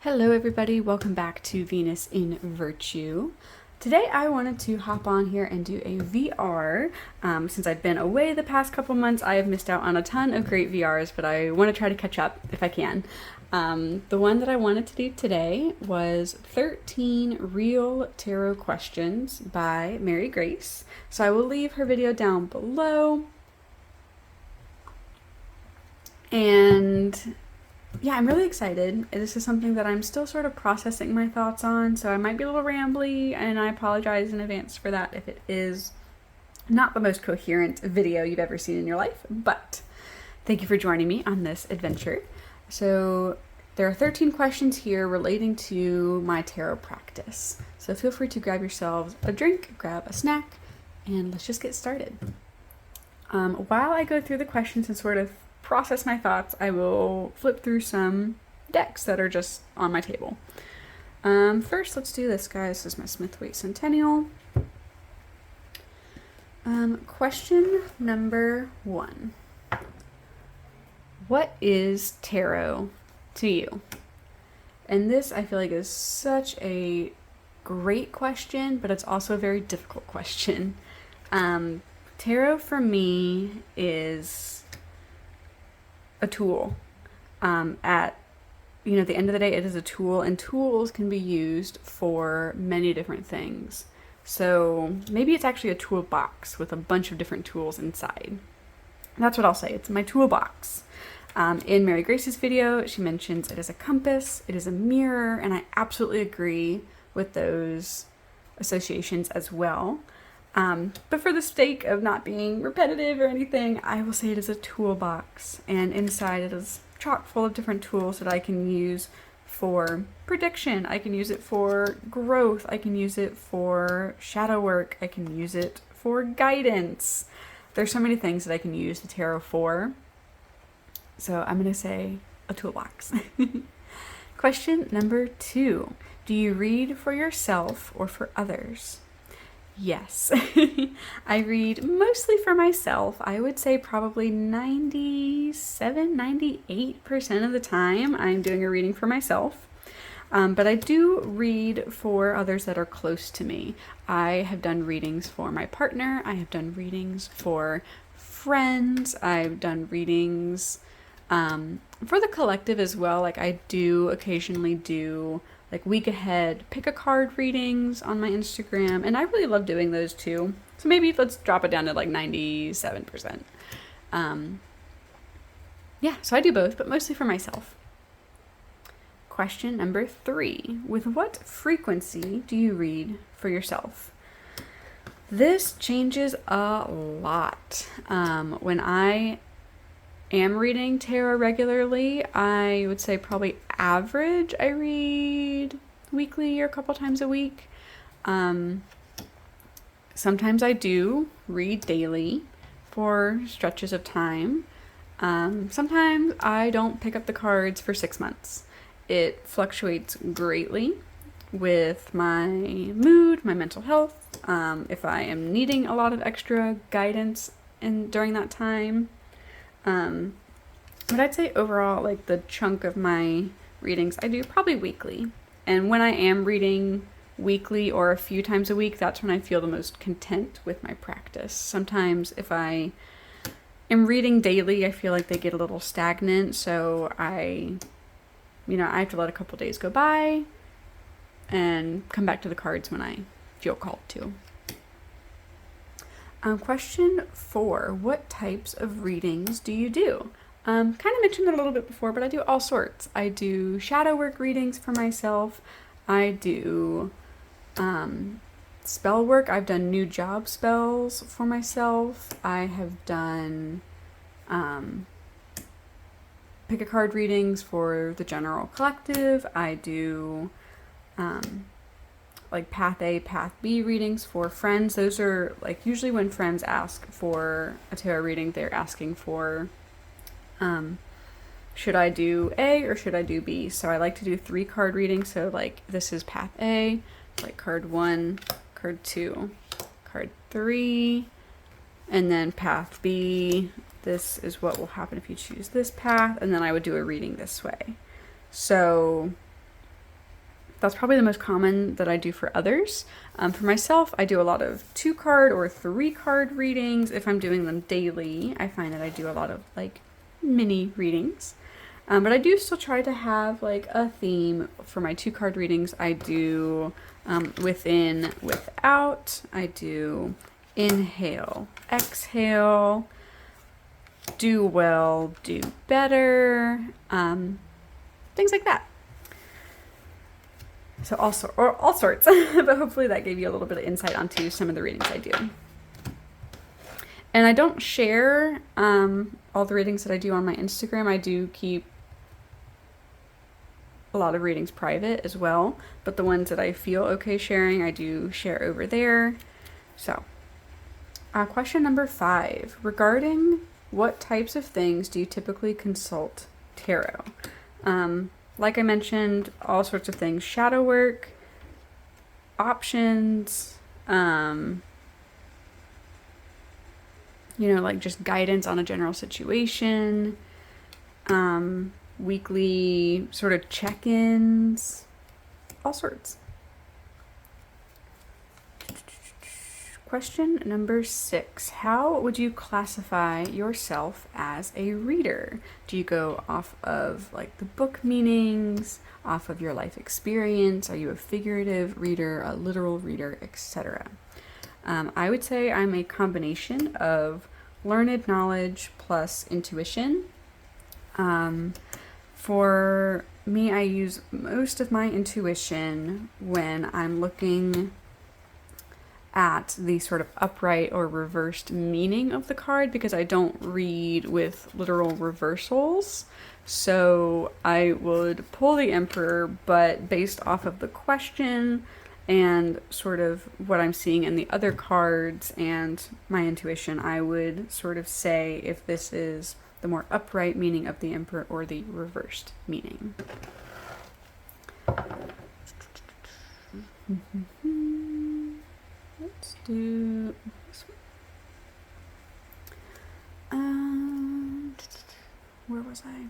Hello everybody, welcome back to Venus in Virtue. Today I wanted to hop on here and do a VR. Since I've been away the past couple months, I have missed out on a ton of great VRs, but I want to try to catch up if I can. The one that I wanted to do today was 13 Real Tarot Questions by Mary Grace. So I will leave her video down below. And yeah, I'm really excited. This is something that I'm still sort of processing my thoughts on, so I might be a little rambly, and I apologize in advance for that if it is not the most coherent video you've ever seen in your life, but thank you for joining me on this adventure. So there are 13 questions here relating to my tarot practice. So feel free to grab yourselves a drink, grab a snack, and let's just get started. While I go through the questions and sort of process my thoughts, I will flip through some decks that are just on my table. First, let's do this, guys. This is my smithweight centennial. Question number 1. What is tarot to you? And this, I feel like, is such a great question, but it's also a very difficult question. Tarot for me is a tool. At the end of the day, it is a tool, and tools can be used for many different things. So maybe it's actually a toolbox with a bunch of different tools inside. That's what I'll say. It's my toolbox. In Mary Grace's video, she mentions it is a compass, it is a mirror, and I absolutely agree with those associations as well. But for the sake of not being repetitive or anything, I will say it is a toolbox, and inside it is chock full of different tools that I can use for prediction. I can use it for growth. I can use it for shadow work. I can use it for guidance. There's so many things that I can use the tarot for. So I'm going to say a toolbox. Question number 2. Do you read for yourself or for others? Yes, I read mostly for myself. I would say probably 98% of the time I'm doing a reading for myself. But I do read for others that are close to me. I have done readings for my partner. I have done readings for friends. I've done readings for the collective as well. Like I do occasionally do like week ahead pick a card readings on my Instagram, and I really love doing those too. So maybe let's drop it down to like 97%. So I do both, but mostly for myself. Question number 3. With what frequency do you read for yourself? This changes a lot. When I am reading tarot regularly, I would say probably average I read weekly or a couple times a week. Sometimes I do read daily for stretches of time. Sometimes I don't pick up the cards for 6 months. It fluctuates greatly with my mood, my mental health, if I am needing a lot of extra guidance during that time. But I'd say overall, like the chunk of my readings I do probably weekly. And when I am reading weekly or a few times a week, that's when I feel the most content with my practice. Sometimes if I am reading daily, I feel like they get a little stagnant. So I have to let a couple days go by and come back to the cards when I feel called to. Question 4. What types of readings do you do? Kind of mentioned it a little bit before, but I do all sorts. I do shadow work readings for myself. I do spell work. I've done new job spells for myself. I have done pick a card readings for the general collective. I do like Path A, Path B readings for friends. Those are like usually when friends ask for a tarot reading, they're asking for should I do A or should I do B? So I like to do 3 card readings. So like this is Path A, like card 1, card 2, card 3, and then Path B. This is what will happen if you choose this path, and then I would do a reading this way. So That's probably the most common that I do for others. For myself, I do a lot of 2-card or 3-card readings. If I'm doing them daily, I find that I do a lot of like mini readings. But I do still try to have like a theme for my 2-card readings. I do within, without. I do inhale, exhale, do well, do better, things like that. So all sorts, but hopefully that gave you a little bit of insight onto some of the readings I do. And I don't share all the readings that I do on my Instagram. I do keep a lot of readings private as well, but the ones that I feel okay sharing, I do share over there. So, question number 5, regarding what types of things do you typically consult tarot? Like I mentioned, all sorts of things, shadow work, options, like just guidance on a general situation, weekly sort of check-ins, all sorts. Question number 6. How would you classify yourself as a reader? Do you go off of like the book meanings, off of your life experience? Are you a figurative reader, a literal reader, etc.? I would say I'm a combination of learned knowledge plus intuition. For me, I use most of my intuition when I'm looking at the sort of upright or reversed meaning of the card, because I don't read with literal reversals. So I would pull the Emperor, but based off of the question and sort of what I'm seeing in the other cards and my intuition, I would sort of say if this is the more upright meaning of the Emperor or the reversed meaning. Let's do this one. Where was I?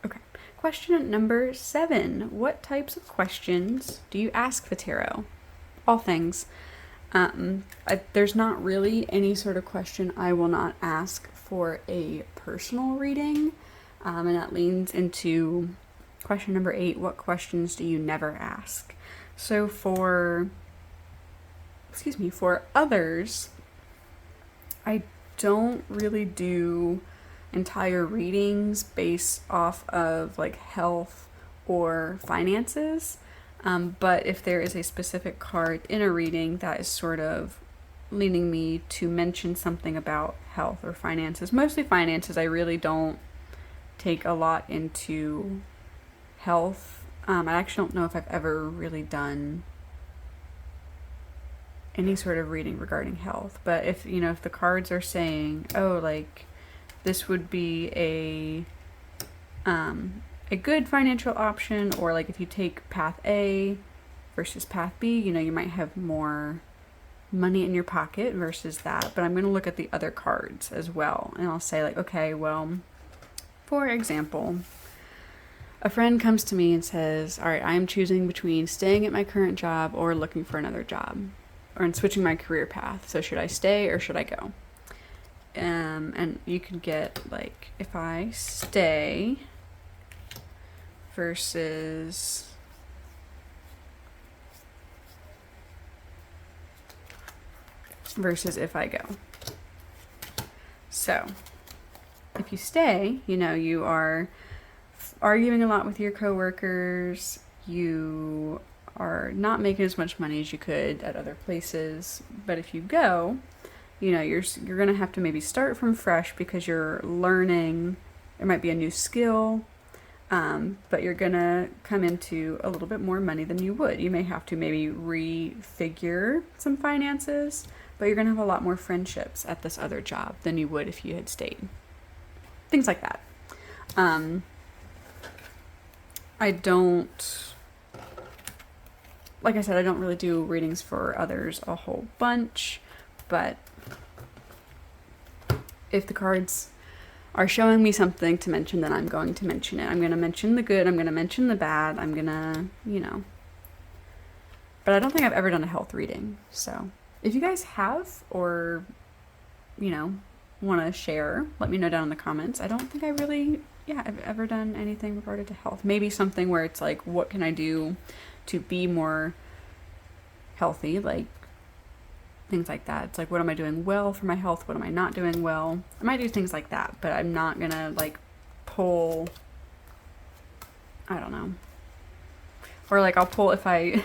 Okay. Question number 7. What types of questions do you ask the tarot? All things. There's not really any sort of question I will not ask for a personal reading. And that leans into question number 8. What questions do you never ask? So for others, I don't really do entire readings based off of like health or finances. But if there is a specific card in a reading that is sort of leaning me to mention something about health or finances, mostly finances, I really don't take a lot into health. I actually don't know if I've ever really done any sort of reading regarding health. But if the cards are saying, oh, like this would be a good financial option, or like if you take path A versus path B, you might have more money in your pocket versus that. But I'm going to look at the other cards as well, and I'll say like, okay, well, for example, a friend comes to me and says, all right, I'm choosing between staying at my current job or looking for another job, or switching my career path. So should I stay or should I go? And you could get like, if I stay versus if I go. So if you stay, you are arguing a lot with your coworkers, you are not making as much money as you could at other places. But if you go, you're going to have to maybe start from fresh because you're learning. It might be a new skill, but you're going to come into a little bit more money than you would. You may have to maybe refigure some finances, but you're going to have a lot more friendships at this other job than you would if you had stayed. Things like that. Like I said, I don't really do readings for others a whole bunch, but if the cards are showing me something to mention, then I'm going to mention it. I'm going to mention the good, I'm going to mention the bad, I'm going to, But I don't think I've ever done a health reading. So if you guys have, or, want to share, let me know down in the comments. I don't think I've ever done anything regarded to health. Maybe something where it's like, what can I do to be more healthy? Like, things like that. It's like, what am I doing well for my health? What am I not doing well? I might do things like that, but I'm not gonna like pull, I don't know. Or like I'll pull if I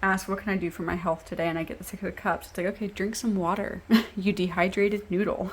ask, what can I do for my health today? And I get the 6 of cups. It's like, okay, drink some water. You dehydrated noodle.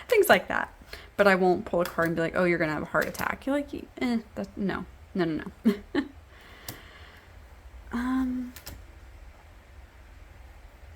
Things like that. But I won't pull a card and be like, oh, you're gonna have a heart attack. You're like, no.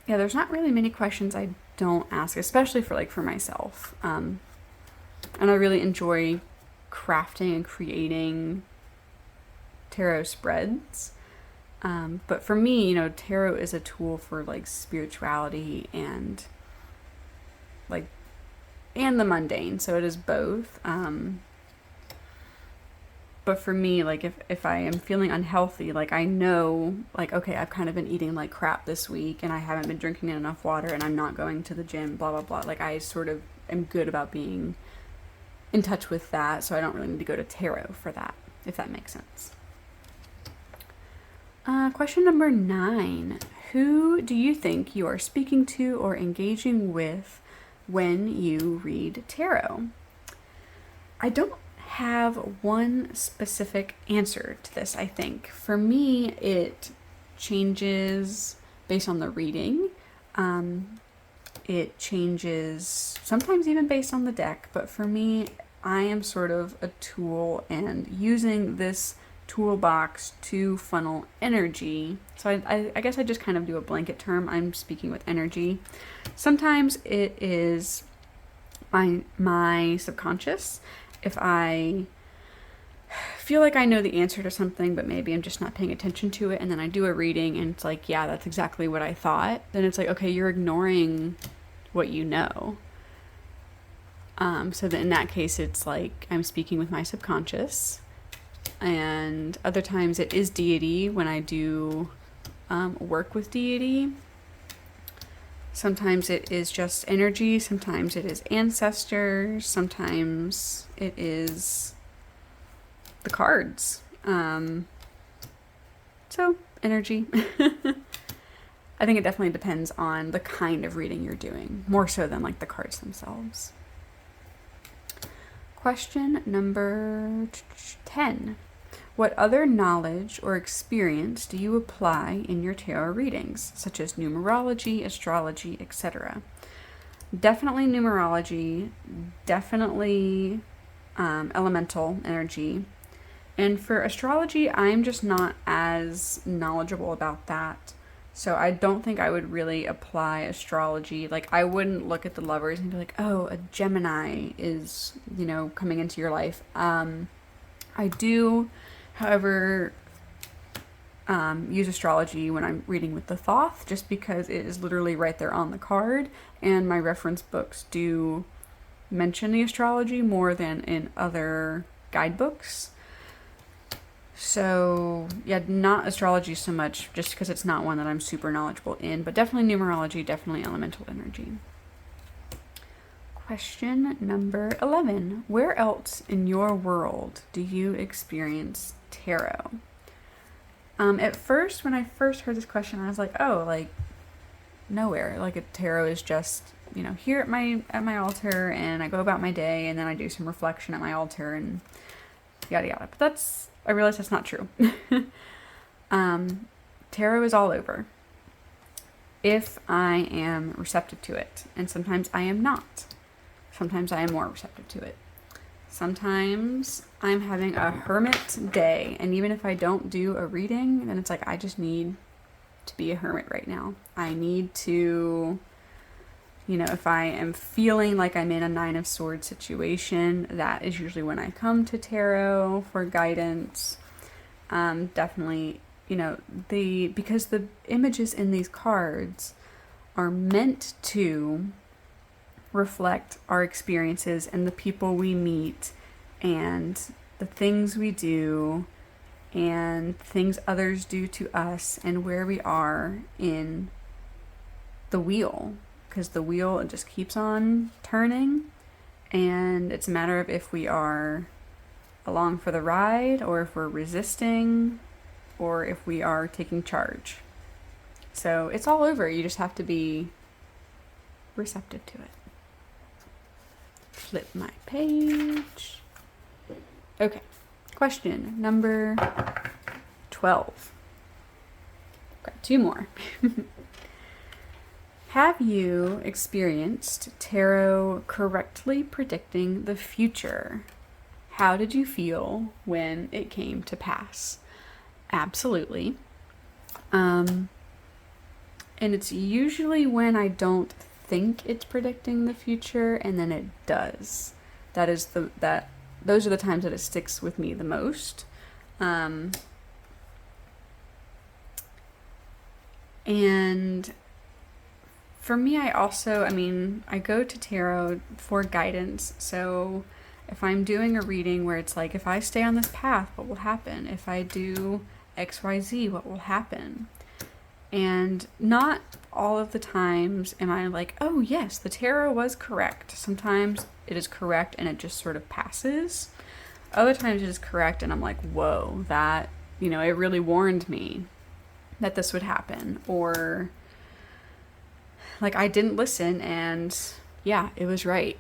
Yeah, there's not really many questions I don't ask, especially for myself. And I really enjoy crafting and creating tarot spreads. But for me, tarot is a tool for like spirituality and the mundane. So it is both. But for me, like if I am feeling unhealthy, like I know, like, okay, I've kind of been eating like crap this week and I haven't been drinking enough water and I'm not going to the gym, blah, blah, blah. Like I sort of am good about being in touch with that. So I don't really need to go to tarot for that, if that makes sense. Question number 9. Who do you think you are speaking to or engaging with when you read tarot? I don't have one specific answer to this, I think. For me, it changes based on the reading. It changes sometimes even based on the deck, but for me, I am sort of a tool and using this toolbox to funnel energy. So I guess I just kind of do a blanket term. I'm speaking with energy. Sometimes it is my subconscious. If I feel like I know the answer to something, but maybe I'm just not paying attention to it, and then I do a reading and it's like, yeah, that's exactly what I thought, then it's like, okay, you're ignoring what you know. So in that case, it's like I'm speaking with my subconscious. And other times it is deity when I do work with deity. Sometimes it is just energy. Sometimes it is ancestors. Sometimes it is the cards. So energy. I think it definitely depends on the kind of reading you're doing, more so than like the cards themselves. Question number 10. What other knowledge or experience do you apply in your tarot readings, such as numerology, astrology, etc.? Definitely numerology, definitely elemental energy. And for astrology, I'm just not as knowledgeable about that. So I don't think I would really apply astrology. Like, I wouldn't look at the lovers and be like, oh, a Gemini is, coming into your life. I do, however, use astrology when I'm reading with the Thoth, just because it is literally right there on the card, and my reference books do mention the astrology more than in other guidebooks. So, yeah, not astrology so much, just because it's not one that I'm super knowledgeable in, but definitely numerology, definitely elemental energy. Question number 11. Where else in your world do you experience tarot? At first, when I first heard this question, I was like, oh, like, nowhere. Like, a tarot is just, here at my altar, and I go about my day, and then I do some reflection at my altar, and yada yada. But I realize that's not true. Tarot is all over if I am receptive to it, and sometimes I am not. Sometimes I am more receptive to it. Sometimes I'm having a hermit day, and even if I don't do a reading, then it's like I just need to be a hermit right now. I need to, if I am feeling like I'm in a 9 of Swords situation, that is usually when I come to tarot for guidance. Definitely, because the images in these cards are meant to reflect our experiences and the people we meet and the things we do and things others do to us and where we are in the wheel, because the wheel just keeps on turning, and it's a matter of if we are along for the ride or if we're resisting or if we are taking charge. So it's all over. You just have to be receptive to it. Flip my page. Okay, question number 12. Got 2 more. Have you experienced tarot correctly predicting the future? How did you feel when it came to pass? Absolutely. And it's usually when I don't think it's predicting the future and then it does. Those are the times that it sticks with me the most. And for me, I go to tarot for guidance. So if I'm doing a reading where it's like, if I stay on this path, what will happen? If I do XYZ, what will happen? And not all of the times am I like, oh yes, the tarot was correct. Sometimes it is correct and it just sort of passes. Other times it is correct and I'm like, whoa, that, it really warned me that this would happen. Or like I didn't listen and yeah, it was right.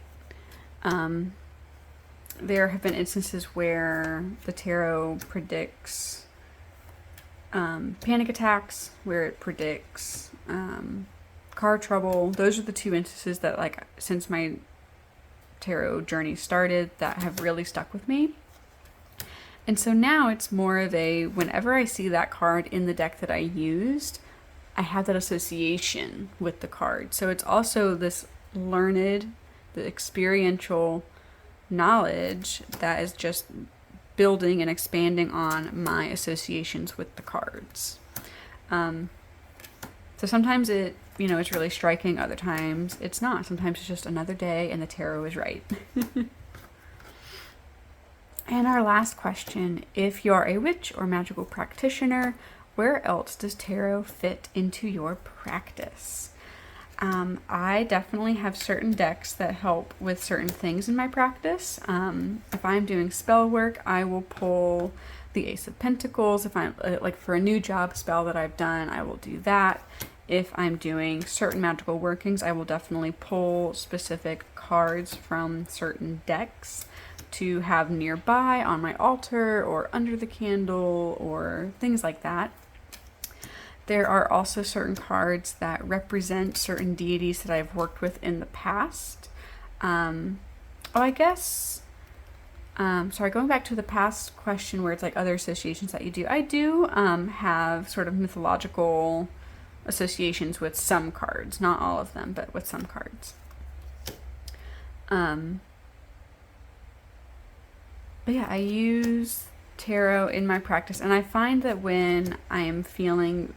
There have been instances where the tarot predicts panic attacks, where it predicts car trouble. Those are the 2 instances that, like, since my tarot journey started, that have really stuck with me. And so now it's more of a, whenever I see that card in the deck that I used, I have that association with the card. So it's also this learned, the experiential knowledge that is just building and expanding on my associations with the cards. So sometimes it's really striking. Other times it's not. Sometimes it's just another day and the tarot is right. And our last question, if you are a witch or magical practitioner, where else does tarot fit into your practice? I definitely have certain decks that help with certain things in my practice. If I'm doing spell work, I will pull the Ace of Pentacles. If I'm like for a new job spell that I've done, I will do that. If I'm doing certain magical workings, I will definitely pull specific cards from certain decks to have nearby on my altar or under the candle or things like that. There are also certain cards that represent certain deities that I've worked with in the past. Going back to the past question where it's like other associations that you do. I do have sort of mythological associations with some cards. Not all of them, but with some cards. But yeah, I use tarot in my practice, and I find that when I am feeling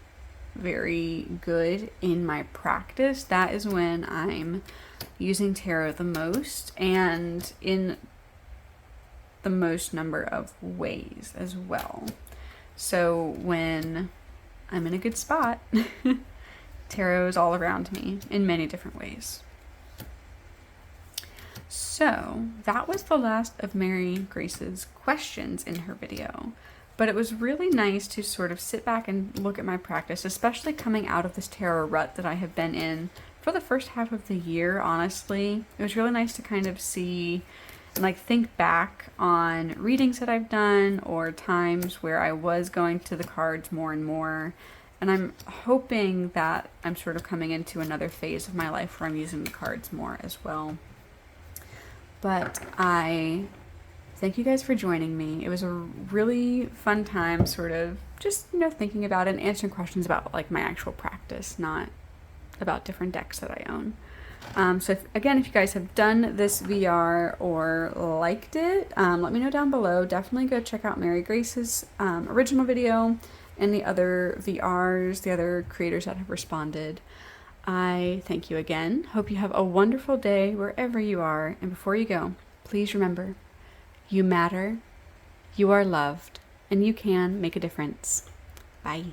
very good in my practice, that is when I'm using tarot the most and in the most number of ways as well. So when I'm in a good spot, tarot is all around me in many different ways. So that was the last of Mary Grace's questions in her video. But it was really nice to sort of sit back and look at my practice, especially coming out of this tarot rut that I have been in for the first half of the year, honestly. It was really nice to kind of see and like think back on readings that I've done or times where I was going to the cards more and more. And I'm hoping that I'm sort of coming into another phase of my life where I'm using the cards more as well. But I thank you guys for joining me. It was a really fun time sort of just, thinking about it and answering questions about like my actual practice, not about different decks that I own. So if you guys have done this VR or liked it, let me know down below. Definitely go check out Mary Grace's original video and the other VRs, the other creators that have responded. I thank you again. Hope you have a wonderful day wherever you are. And before you go, please remember, you matter, you are loved, and you can make a difference. Bye.